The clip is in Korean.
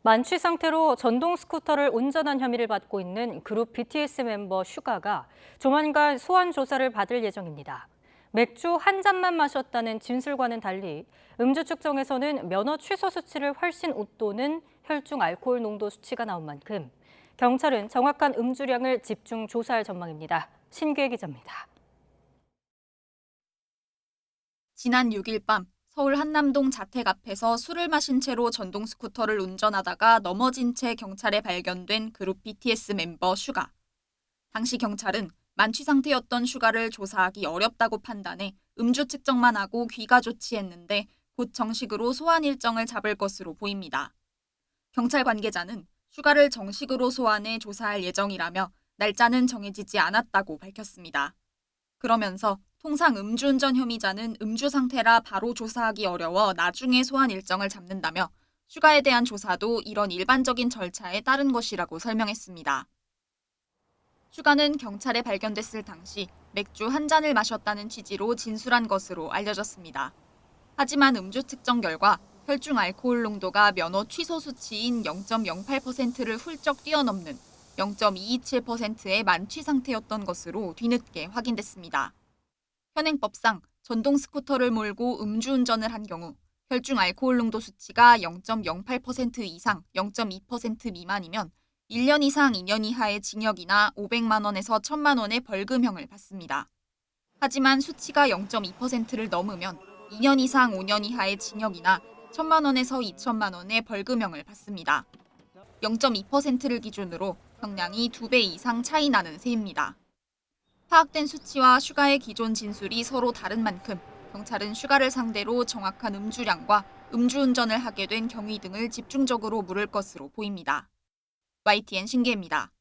만취 상태로 전동 스쿠터를 운전한 혐의를 받고 있는 그룹 BTS 멤버 슈가가 조만간 소환 조사를 받을 예정입니다. 맥주 한 잔만 마셨다는 진술과는 달리 음주 측정에서는 면허 취소 수치를 훨씬 웃도는 혈중 알코올 농도 수치가 나온 만큼 경찰은 정확한 음주량을 집중 조사할 전망입니다. 신규혜 기자입니다. 지난 6일 밤 서울 한남동 자택 앞에서 술을 마신 채로 전동 스쿠터를 운전하다가 넘어진 채 경찰에 발견된 그룹 BTS 멤버 슈가. 당시 경찰은 만취 상태였던 슈가를 조사하기 어렵다고 판단해 음주 측정만 하고 귀가 조치했는데 곧 정식으로 소환 일정을 잡을 것으로 보입니다. 경찰 관계자는 슈가를 정식으로 소환해 조사할 예정이라며 날짜는 정해지지 않았다고 밝혔습니다. 그러면서 통상 음주운전 혐의자는 음주 상태라 바로 조사하기 어려워 나중에 소환 일정을 잡는다며 슈가에 대한 조사도 이런 일반적인 절차에 따른 것이라고 설명했습니다. 슈가는 경찰에 발견됐을 당시 맥주 한 잔을 마셨다는 취지로 진술한 것으로 알려졌습니다. 하지만 음주 측정 결과 혈중 알코올 농도가 면허 취소 수치인 0.08%를 훌쩍 뛰어넘는 0.227%의 만취 상태였던 것으로 뒤늦게 확인됐습니다. 현행법상 전동 스쿠터를 몰고 음주운전을 한 경우 혈중 알코올 농도 수치가 0.08% 이상 0.2% 미만이면 1년 이상 2년 이하의 징역이나 500만 원에서 1,000만 원의 벌금형을 받습니다. 하지만 수치가 0.2%를 넘으면 2년 이상 5년 이하의 징역이나 1,000만 원에서 2천만 원의 벌금형을 받습니다. 0.2%를 기준으로 형량이 2배 이상 차이 나는 셈입니다. 파악된 수치와 슈가의 기존 진술이 서로 다른 만큼 경찰은 슈가를 상대로 정확한 음주량과 음주운전을 하게 된 경위 등을 집중적으로 물을 것으로 보입니다. YTN 신기혜입니다.